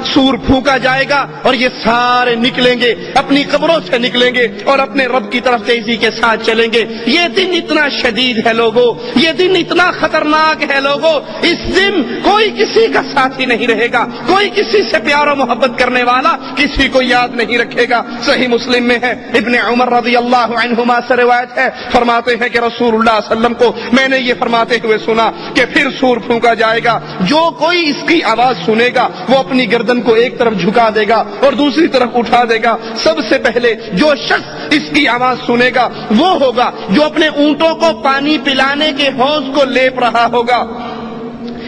سور پھونکا جائے گا اور یہ سارے نکلیں گے، اپنی قبروں سے نکلیں گے اور اپنے رب کی طرف تیزی کے ساتھ چلیں گے۔ یہ دن اتنا شدید ہے لوگوں، یہ دن اتنا خطرناک ہے لوگوں، اس دن کوئی کسی کا ساتھی نہیں رہے گا، کوئی کسی سے پیار و محبت کرنے والا کسی کو یاد نہیں رکھے گا۔ صحیح مسلم میں ہے، ابن عمر رضی اللہ عنہما سے روایت ہے، فرماتے ہیں کہ رسول اللہ صلی اللہ علیہ وسلم کو میں نے یہ فرماتے ہوئے سنا کہ پھر سور پھونکا جائے گا، جو کوئی اس کی آواز سنے گا وہ اپنی گردن کو ایک طرف جھکا دے گا اور دوسری طرف اٹھا دے گا۔ سب سے پہلے جو شخص اس کی آواز سنے گا وہ ہوگا جو اپنے اونٹوں کو پانی پلانے کے حوض کو لیپ رہا ہوگا۔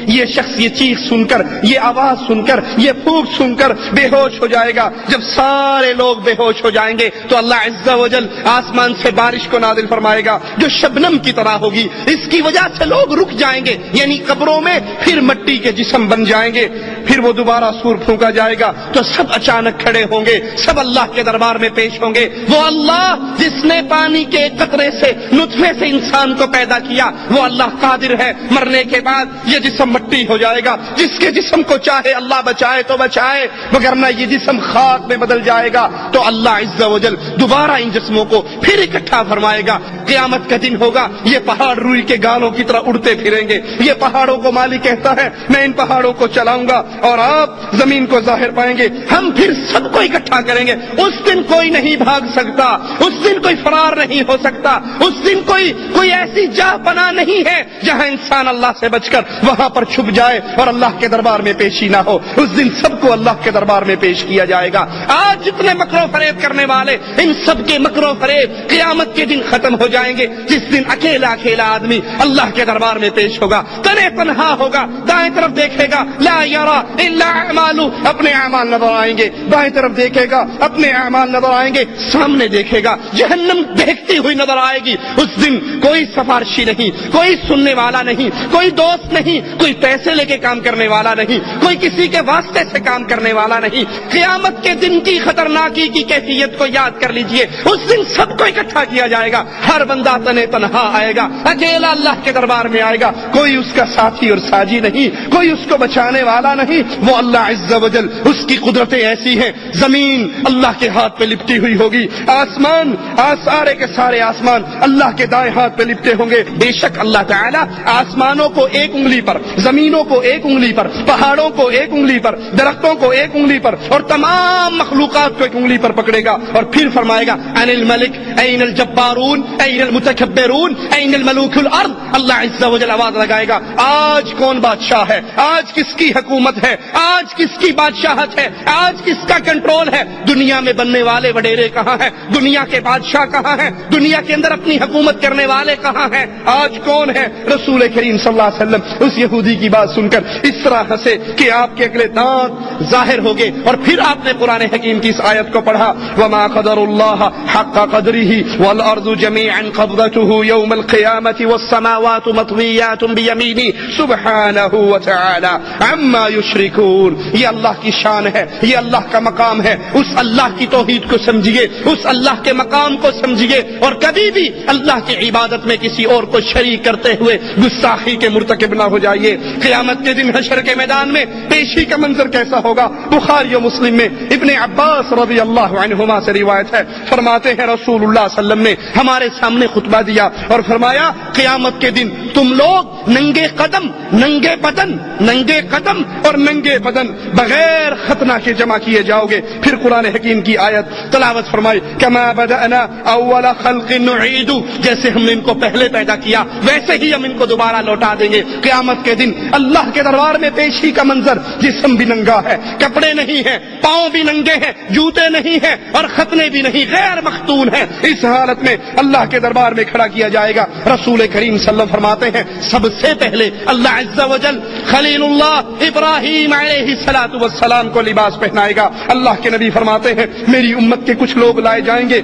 یہ شخص یہ چیخ سن کر، یہ آواز سن کر، یہ پھونک سن کر بے ہوش ہو جائے گا۔ جب سارے لوگ بے ہوش ہو جائیں گے تو اللہ عز و جل آسمان سے بارش کو نازل فرمائے گا جو شبنم کی طرح ہوگی، اس کی وجہ سے لوگ رک جائیں گے، یعنی قبروں میں پھر مٹی کے جسم بن جائیں گے۔ پھر وہ دوبارہ سور پھونکا جائے گا تو سب اچانک کھڑے ہوں گے، سب اللہ کے دربار میں پیش ہوں گے۔ وہ اللہ جس نے پانی کے قطرے سے، نطفے سے انسان کو پیدا کیا، وہ اللہ قادر ہے مرنے کے بعد یہ جسم مٹی ہو جائے گا۔ جس کے جسم کو چاہے اللہ بچائے تو بچائے، وگرنہ یہ جسم خاک میں بدل جائے گا۔ تو اللہ عز و جل دوبارہ ان جسموں کو پھر اکٹھا فرمائے گا۔ قیامت کا دن ہوگا، یہ پہاڑ روئی کے گالوں کی طرح اڑتے پھریں گے۔ یہ پہاڑوں کو مالک کہتا ہے میں ان پہاڑوں کو چلاؤں گا اور آپ زمین کو ظاہر پائیں گے، ہم پھر سب کو اکٹھا کریں گے۔ اس دن کوئی نہیں بھاگ سکتا، اس دن کوئی فرار نہیں ہو سکتا، اس دن کوئی ایسی جگہ پناہ نہیں ہے جہاں انسان اللہ سے بچ کر وہاں پر چھپ جائے اور اللہ کے دربار میں پیشی نہ ہو۔ اس دن سب کو اللہ کے دربار میں پیش کیا جائے گا۔ آج جتنے مکر و فریب کرنے والے، ان سب کے مکر و فریب قیامت کے دن ختم ہو جائیں گے، جس دن اکیلا اکیلا آدمی اللہ کے دربار میں پیش ہوگا، تنہا تنہا ہوگا، دائیں طرف دیکھے گا لا یرا الا اعمالہ، اپنے اعمال نظر آئیں گے، بائیں طرف دیکھے گا اپنے اعمال نظر آئیں گے، سامنے دیکھے گا جہنم دیکھتی ہوئی نظر آئے گی۔ اس دن کوئی سفارشی نہیں، کوئی سننے والا نہیں، کوئی دوست نہیں، کوئی پیسے لے کے کام کرنے والا نہیں، کوئی کسی کے واسطے سے کام کرنے والا نہیں۔ قیامت کے دن کی خطرناکی کی کیفیت کو یاد کر لیجئے۔ اس دن سب کو اکٹھا کیا جائے گا، ہر بندہ تنہا آئے گا، اکیلا اللہ کے دربار میں آئے گا، کوئی اس کا ساتھی اور ساجی نہیں، کوئی اس کو بچانے والا نہیں۔ وہ اللہ عز و جل، اس کی قدرتیں ایسی ہیں، زمین اللہ کے ہاتھ پہ لپٹی ہوئی ہوگی، آسمان سارے کے سارے آسمان اللہ کے دائیں ہاتھ پہ لپٹے ہوں گے۔ بے شک اللہ تعالی آسمانوں کو ایک انگلی پر، زمینوں کو ایک انگلی پر، پہاڑوں کو ایک انگلی پر، درختوں کو ایک انگلی پر اور تمام مخلوقات کو ایک انگلی پر پکڑے گا اور پھر فرمائے گا ان الملک این الجبارون این المتکبرون این الملوک الارض۔ اللہ عز و جل آواز لگائے گا آج کون بادشاہ ہے، آج کس کی حکومت ہے، آج کس کی بادشاہت ہے، آج کس کا کنٹرول ہے۔ دنیا میں بننے والے وڈیرے کہاں ہیں، دنیا کے بادشاہ کہاں ہیں، دنیا کے اندر اپنی حکومت کرنے والے کہاں ہیں، آج کون ہے؟ رسول کریم صلی اللہ علیہ وسلم اس یہودی کی بات سن کر اس طرح ہنسے کہ آپ کے اگلے دانت ظاہر ہو گئے، اور پھر آپ نے قرآن حکیم کی اس آیت کو پڑھا وما قدر اللہ حق قدره والارض جميعا قبضته يوم القيامة والسماوات مطويات بيمينه سبحانه وتعالى عما يشركون۔ یہ اللہ کی شان ہے، یہ اللہ کا مقام ہے۔ اس اللہ کی توحید کو سمجھیے، اس اللہ کے مقام کو سمجھیے، اور کبھی بھی اللہ کی عبادت میں کسی اور کو شریک کرتے ہوئے گستاخی کے مرتکب نہ ہو جائیے۔ قیامت کے دن حشر کے میدان میں پیشی کا منظر کیسا ہوگا؟ بخاری و مسلم میں ابن عباس رضی اللہ عنہما سے روایت ہے، فرماتے ہیں رسول اللہ صلی اللہ علیہ وسلم نے ہمارے سامنے خطبہ دیا اور فرمایا قیامت کے دن تم لوگ ننگے قدم اور ننگے بدن بغیر ختنہ کے جمع کیے جاؤ گے۔ پھر قرآن حکیم کی آیت تلاوت فرمائی کما بدأنا اول خلق نعید، جیسے ہم نے ان کو پہلے پیدا کیا ویسے ہی ہم ان کو دوبارہ لوٹا دیں گے۔ قیامت کے دن اللہ کے دربار میں پیشی کا منظر، جسم بھی ننگا ہے، کپڑے نہیں ہیں، پاؤں بھی ننگے ہیں، جوتے نہیں ہیں اور ختنے بھی نہیں، غیر مختون ہیں۔ اس حالت میں اللہ کے دربار میں کھڑا کیا جائے گا۔ رسول کریم صلی اللہ علیہ وسلم فرماتے ہیں سب سے پہلے اللہ عز و جل خلیل اللہ ابراہیم علیہ السلام کو لباس پہنائے گا۔ اللہ کے نبی فرماتے ہیں میری امت کے کچھ لوگ لائے جائیں گے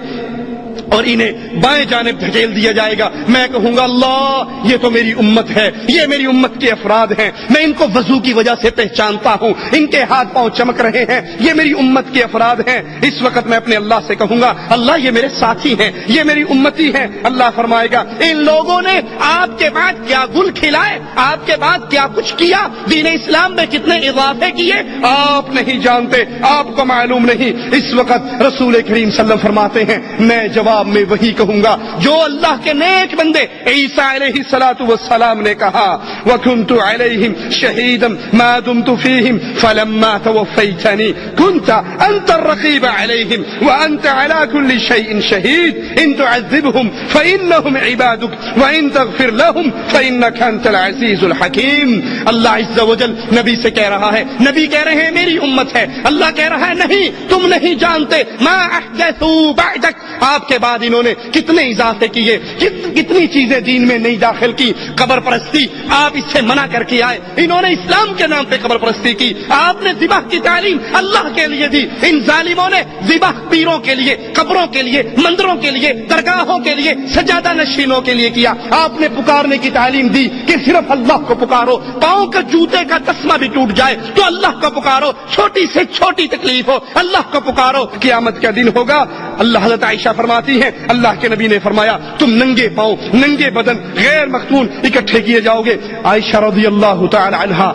اور انہیں بائیں جانب دھکیل دیا جائے گا. میں کہوں گا اللہ یہ تو میری امت ہے, یہ میری امت کے افراد ہیں, میں ان کو وضو کی وجہ سے پہچانتا ہوں, ان کے ہاتھ پاؤں چمک رہے ہیں, یہ میری امت کے افراد ہیں. اس وقت میں اپنے اللہ سے کہوں گا اللہ یہ میرے ساتھی ہیں, یہ میری امتی ہیں. اللہ فرمائے گا ان لوگوں نے آپ کے بعد کیا گل کھلائے, آپ کے بعد کیا کچھ کیا, دین اسلام میں کتنے اضافے کیے آپ نہیں جانتے, آپ کو معلوم نہیں. اس وقت رسول کریم صلی اللہ علیہ وسلم فرماتے ہیں میں جواب میں وہی کہوں گا جو اللہ کے نیک بندے عیسیٰ علیہ الصلوۃ والسلام نے کہا وَكُنْتُ عَلَيْهِمْ شَهِيدًا مَا دُمْتُ فِيهِمْ فَلَمَّا تَوَفَّيْتَنِي كُنْتَ أَنْتَ الرَّقِيبَ عَلَيْهِمْ وَأَنْتَ عَلَى كُلِّ شَيْءٍ شَهِيدٌ إِن تُعَذِّبْهُمْ فَإِنَّهُمْ عِبَادُكَ وَإِن تَغْفِرْ لَهُمْ فَإِنَّكَ أَنْتَ الْعَزِيزُ الْحَكِيمُ. اللہ عز وجل نبی سے کہہ رہا ہے, نبی کہہ رہے ہیں میری امت ہے, اللہ کہہ رہا ہے نہیں تم نہیں جانتے ما احدثوا بعدک, آپ کے بعد انہوں نے کتنے اضافے کیے, کتنی چیزیں دین میں نہیں داخل کی. قبر پرستی آپ اس سے منع کر کے آئے, انہوں نے اسلام کے نام پہ قبر پرستی کی, آپ نے ذبح کی تعلیم اللہ کے لیے دی, ان ظالموں نے ذبح پیروں کے لیے, قبروں کے لیے, مندروں کے لیے, درگاہوں کے لیے, سجادہ نشینوں کے لیے کیا. آپ نے پکارنے کی تعلیم دی کہ صرف اللہ کو پکارو, پاؤں کا جوتے کا تسمہ بھی ٹوٹ جائے تو اللہ کو پکارو, چھوٹی سے چھوٹی تکلیف ہو اللہ کو پکارو. قیامت کا دن ہوگا, اللہ حضرت عائشہ فرماتی ہیں اللہ کے نبی نے فرمایا تم ننگے پاؤں, ننگے بدن, غیر مختون اکٹھے کیے جاؤ گے. عائشہ رضی اللہ تعالی عنہا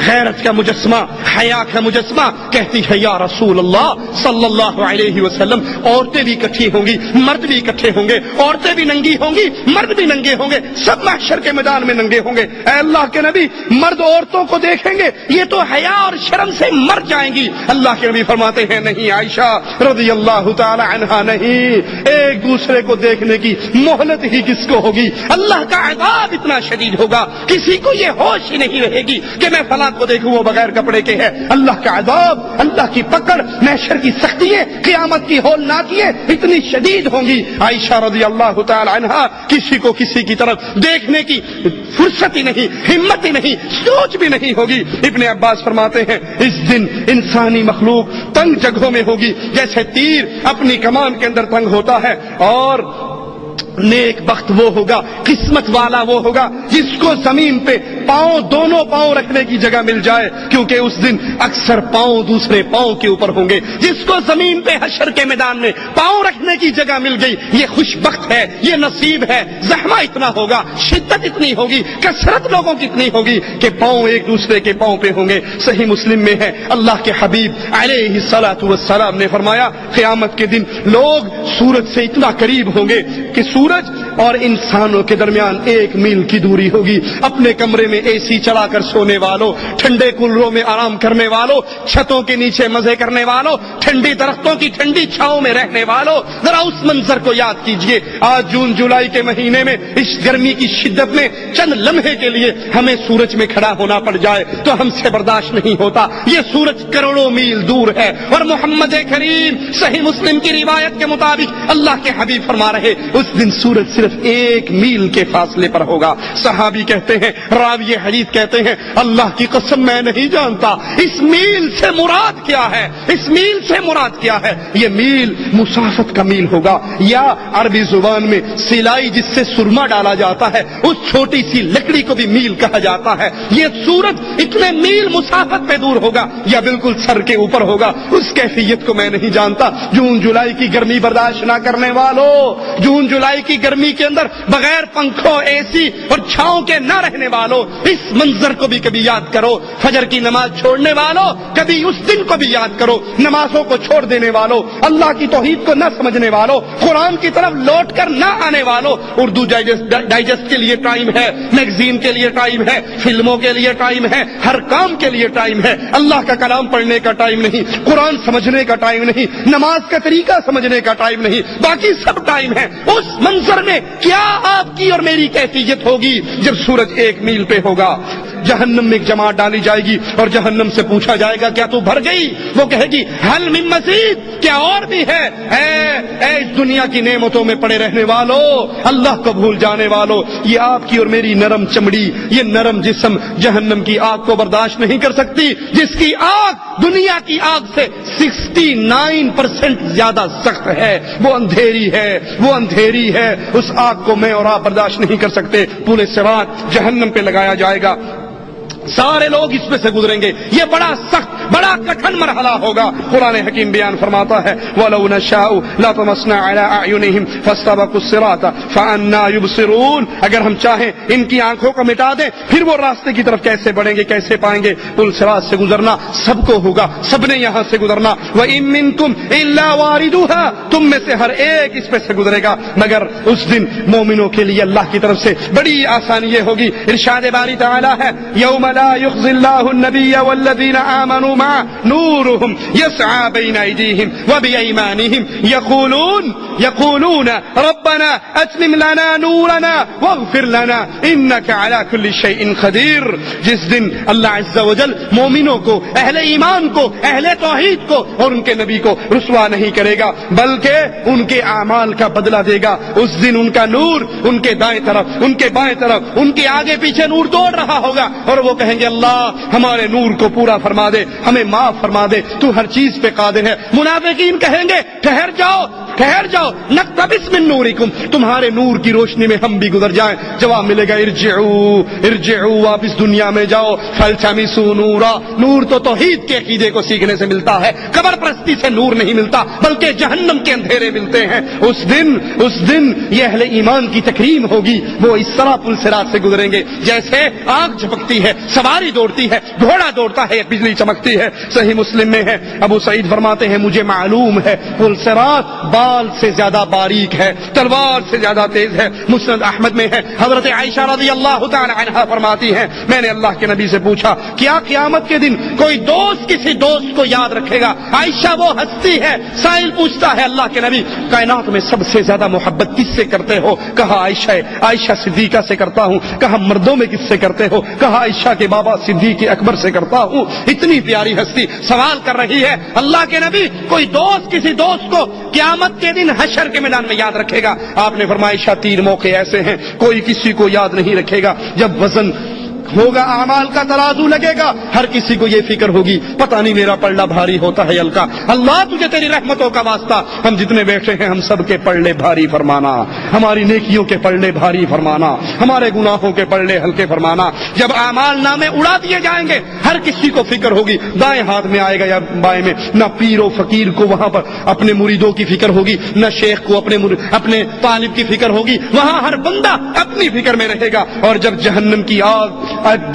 غیرت کا مجسمہ, حیا کا مجسمہ, کہتی ہے یا رسول اللہ صلی اللہ علیہ وسلم عورتیں بھی اکٹھی ہوں گی, مرد بھی اکٹھے ہوں گے, عورتیں بھی ننگی ہوں گی, مرد بھی ننگے ہوں گے, سب محشر کے میدان میں ننگے ہوں گے. اے اللہ کے نبی مرد عورتوں کو دیکھیں گے یہ تو حیا اور شرم سے مر جائیں گی. اللہ کے نبی فرماتے ہیں نہیں عائشہ رضی اللہ تعالی عنہا نہیں, ایک دوسرے کو دیکھنے کی مہلت ہی کس کو ہوگی. اللہ کا عذاب اتنا شدید ہوگا کسی کو یہ ہوش ہی نہیں رہے گی کہ میں فلاں کو دیکھوں وہ بغیر کپڑے کے ہے. اللہ کا عذاب, اللہ کی پکڑ, محشر کی سختیاں, قیامت کی ہولناکیاں اتنی شدید ہوں گی. عائشہ رضی اللہ تعالی عنہا کسی کو کسی کی طرف دیکھنے کی فرصت ہی نہیں, ہمت ہی نہیں, سوچ بھی نہیں ہوگی. ابن عباس فرماتے ہیں اس دن انسانی مخلوق تنگ جگہوں میں ہوگی جیسے تیر اپنی کمان کے اندر تنگ ہوتا ہے, اور نیک بخت وہ ہوگا, قسمت والا وہ ہوگا جس کو زمین پہ پاؤں, دونوں پاؤں رکھنے کی جگہ مل جائے, کیونکہ اس دن اکثر پاؤں دوسرے پاؤں کے اوپر ہوں گے. جس کو زمین پہ حشر کے میدان میں پاؤں رکھنے کی جگہ مل گئی یہ خوش بخت ہے, یہ نصیب ہے. زحمہ اتنا ہوگا, شدت اتنی ہوگی, کثرت لوگوں کی اتنی ہوگی کہ پاؤں ایک دوسرے کے پاؤں پہ ہوں گے. صحیح مسلم میں ہے اللہ کے حبیب علیہ الصلوۃ والسلام نے فرمایا قیامت کے دن لوگ سورج سے اتنا قریب ہوں گے کہ سورج اور انسانوں کے درمیان 1 میل کی دوری ہوگی. اپنے کمرے میں اے سی چلا کر سونے والوں, ٹھنڈے کولروں میں آرام کرنے والوں, چھتوں کے نیچے مزے کرنے والوں, ٹھنڈی درختوں کی ٹھنڈی چھاؤں میں رہنے والوں, ذرا اس منظر کو یاد کیجئے. آج جون جولائی کے مہینے میں اس گرمی کی شدت میں چند لمحے کے لیے ہمیں سورج میں کھڑا ہونا پڑ جائے تو ہم سے برداشت نہیں ہوتا. یہ سورج کروڑوں میل دور ہے, اور محمد کریم صحیح مسلم کی روایت کے مطابق اللہ کے حبیب فرما رہے اس دن سورج صرف 1 میل کے فاصلے پر ہوگا. صحابی کہتے ہیں, راوی حدیث کہتے ہیں اللہ کی قسم میں نہیں جانتا اس میل سے مراد کیا ہے, اس میل سے مراد کیا ہے. یہ میل مسافت کا میل ہوگا, یا عربی زبان میں سلائی جس سے سرما ڈالا جاتا ہے اس چھوٹی سی لکڑی کو بھی میل کہا جاتا ہے. یہ سورج اتنے میل مسافت پہ دور ہوگا یا بالکل سر کے اوپر ہوگا, اس کیفیت کو میں نہیں جانتا. جون جولائی کی گرمی برداشت نہ کرنے والوں, جون جولائی کی گرمی کے اندر بغیر پنکھوں, اے سی اور چھاؤں کے نہ رہنے والوں, اس منظر کو بھی کبھی یاد کرو. فجر کی نماز چھوڑنے والوں کبھی اس دن کو بھی یاد کرو. نمازوں کو چھوڑ دینے والوں, اللہ کی توحید کو نہ سمجھنے والوں, قرآن کی طرف لوٹ کر نہ آنے والوں, اردو ڈائجسٹ کے لیے ٹائم ہے, میگزین کے لیے ٹائم ہے, فلموں کے لیے ٹائم ہے, ہر کام کے لیے ٹائم ہے. اللہ کا کلام پڑھنے کا ٹائم نہیں, قرآن سمجھنے کا ٹائم نہیں, نماز کا طریقہ سمجھنے کا ٹائم نہیں, باقی سب ٹائم ہے. اس منظر میں کیا آپ کی اور میری کیفیت ہوگی جب سورج 1 میل پہ ہوگا. جہنم میں ایک جماعت ڈالی جائے گی اور جہنم سے پوچھا جائے گا کیا تو بھر گئی؟ وہ کہے گی حل من مزید, کیا اور بھی ہے؟ اے اس دنیا کی نعمتوں میں پڑے رہنے والوں, اللہ کو بھول جانے والوں, یہ آپ کی اور میری نرم چمڑی, یہ نرم جسم جہنم کی آگ کو برداشت نہیں کر سکتی. جس کی آگ دنیا کی آگ سے 69% زیادہ سخت ہے، وہ اندھیری ہے، وہ اندھیری ہے، اس آگ کو میں اور آپ برداشت نہیں کر سکتے۔ پورے صراط جہنم پہ لگایا جائے گا، سارے لوگ اس میں سے گزریں گے، یہ بڑا سخت بڑا کٹھن مرحلہ ہوگا۔ قرآن حکیم بیان فرماتا ہے وَلَوْ نَشَاءُ لَطَمَسْنَا عَلَىٰ أَعْيُنِهِمْ فَاسْتَبَقُوا الصِّرَاطَ فَأَنَّىٰ يُبْصِرُونَ، اگر ہم چاہیں ان کی آنکھوں کو مٹا دیں، پھر وہ راستے کی طرف کیسے بڑھیں گے، کیسے پائیں گے؟ پل صراط سے گزرنا سب کو ہوگا، سب نے یہاں سے گزرنا۔ وَإِن مِّنكُمْ إِلَّا وَارِدُهَا، تم میں سے ہر ایک اس پہ سے گزرے گا، مگر اس دن مومنوں کے لیے اللہ کی طرف سے بڑی آسانی یہ ہوگی۔ ارشاد باری تعالی ہے یوم لا يخزي الله النبي والذين آمنوا معه نورهم يسعى بين أيديهم وبأيمانهم يقولون ربنا أتمم لنا نورنا واغفر لنا إنك على كل شيء قدير۔ جس دن اللہ عز و جل مومنوں کو، اہل ایمان کو، اہل توحید کو اور ان کے نبی کو رسوا نہیں کرے گا، بلکہ ان کے اعمال کا بدلہ دے گا۔ اس دن ان کا نور ان کے دائیں طرف، ان کے بائیں طرف، ان کے آگے پیچھے نور دوڑ رہا ہوگا، اور وہ کہیں گے اللہ ہمارے نور کو پورا فرما دے، ہمیں معاف فرما دے، تو ہر چیز پہ قادر ہے۔ منافقین کہیں گے ٹھہر جاؤ ٹھہر جاؤ، نقتبس من نورکم، تمہارے نور کی روشنی میں ہم بھی گزر جائیں۔ جواب ملے گا ارجعوا، واپس دنیا میں جاؤ، فالتمسوا نورا، نور تو توحید کے عقیدے کو سیکھنے سے ملتا ہے، قبر پرستی سے نور نہیں ملتا، بلکہ جہنم کے اندھیرے ملتے ہیں۔ اس دن یہ اہل ایمان کی تکریم ہوگی، وہ اس طرح پل صراط سے گزریں گے جیسے آگ جھپکتی ہے، سواری دوڑتی ہے، گھوڑا دوڑتا ہے، بجلی چمکتی ہے۔ صحیح مسلم میں ہے، ابو سعید فرماتے ہیں مجھے معلوم ہے پل صراط بال سے زیادہ باریک ہے، تلوار سے زیادہ تیز ہے۔ مسند احمد میں ہے، حضرت عائشہ رضی اللہ تعالی عنہا فرماتی ہیں میں نے اللہ کے نبی سے پوچھا کیا قیامت کے دن کوئی دوست کسی دوست کو یاد رکھے گا؟ عائشہ وہ ہستی ہے، سائل پوچھتا ہے اللہ کے نبی کائنات میں سب سے زیادہ محبت کس سے کرتے ہو؟ کہا عائشہ صدیقہ سے کرتا ہوں۔ کہا مردوں میں کس سے کرتے ہو؟ کہا عائشہ کے بابا صدیق اکبر سے کرتا ہوں۔ اتنی پیاری ہستی سوال کر رہی ہے اللہ کے نبی کوئی دوست کسی دوست کو قیامت کے دن حشر کے میدان میں یاد رکھے گا؟ آپ نے فرمایا 3 موقع ایسے ہیں کوئی کسی کو یاد نہیں رکھے گا، جب وزن ہوگا، اعمال کا ترازو لگے گا، ہر کسی کو یہ فکر ہوگی پتہ نہیں میرا پلڑا بھاری ہوتا ہے ہلکا۔ اللہ تجھے تیری رحمتوں کا واسطہ ہم جتنے بیٹھے ہیں ہم سب کے پلڑے بھاری فرمانا، ہماری نیکیوں کے پلڑے بھاری فرمانا، ہمارے گناہوں کے پلڑے ہلکے فرمانا۔ جب اعمال نامے اڑا دیے جائیں گے ہر کسی کو فکر ہوگی دائیں ہاتھ میں آئے گا یا بائیں میں، نہ پیر و فقیر کو وہاں پر اپنے مریدوں کی فکر ہوگی، نہ شیخ کو اپنے طالب کی فکر ہوگی، وہاں ہر بندہ اپنی فکر میں رہے گا۔ اور جب جہنم کی آگ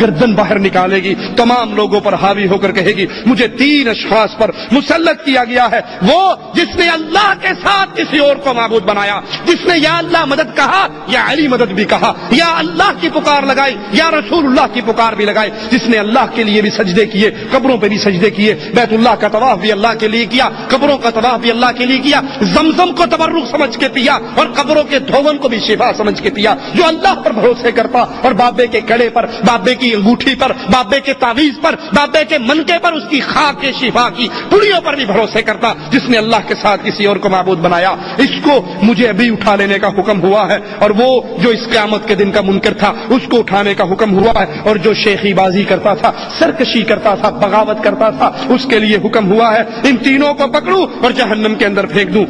گردن باہر نکالے گی تمام لوگوں پر حاوی ہو کر کہے گی مجھے 3 اشخاص پر مسلط کیا گیا ہے، وہ جس نے اللہ کے ساتھ کسی اور کو معبود بنایا، جس نے یا اللہ مدد کہا یا علی مدد بھی کہا، یا اللہ کی پکار لگائی یا رسول اللہ کی پکار بھی لگائی، جس نے اللہ کے لیے بھی سجدے کیے، قبروں پہ بھی سجدے کیے، بیت اللہ کا طواف بھی اللہ کے لیے کیا، قبروں کا طواف بھی اللہ کے لیے کیا، زمزم کو تبرک سمجھ کے پیا اور قبروں کے دھون کو بھی شفا سمجھ کے پیا۔ جو اللہ پر بھروسے کرتا اور بابے کے کڑے پر، بابے کی انگوٹھی پر، بابے کے تعویذ پر، بابے کے منکے پر، اس کی خاک کے شفا کی پڑیوں پر بھی بھروسے کرتا، جس نے اللہ کے ساتھ کسی اور کو معبود بنایا، اس کو مجھے ابھی اٹھا لینے کا حکم ہوا ہے، اور وہ جو اس قیامت کے دن کا منکر تھا اس کو اٹھانے کا حکم ہوا ہے، اور جو شیخی بازی کرتا تھا، سرکشی کرتا تھا، بغاوت کرتا تھا، اس کے لیے حکم ہوا ہے ان تینوں کو پکڑوں اور جہنم کے اندر پھینک دوں۔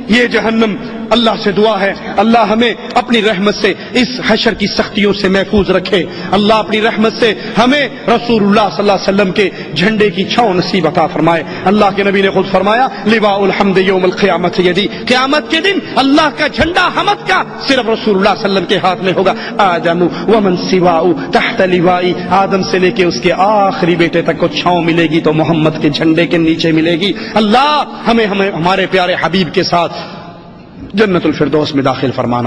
یہ جہنم اللہ سے دعا ہے اللہ ہمیں اپنی رحمت سے اس حشر کی سختیوں سے محفوظ رکھے، اللہ اپنی رحمت سے ہمیں رسول اللہ صلی اللہ علیہ وسلم کے جھنڈے کی چھاؤں نصیب عطا فرمائے۔ اللہ کے نبی نے خود فرمایا لواء الحمد یوم القیامت یدی، قیامت کے دن اللہ کا جھنڈا حمد کا صرف رسول اللہ صلی اللہ علیہ وسلم کے ہاتھ میں ہوگا۔ آدم ومن سواء تحت لوائی، آدم سے لے کے اس کے آخری بیٹے تک کو چھاؤں ملے گی تو محمد کے جھنڈے کے نیچے ملے گی۔ اللہ ہمیں ہمارے پیارے حبیب کے ساتھ جنت الفردوس میں داخل فرمانا۔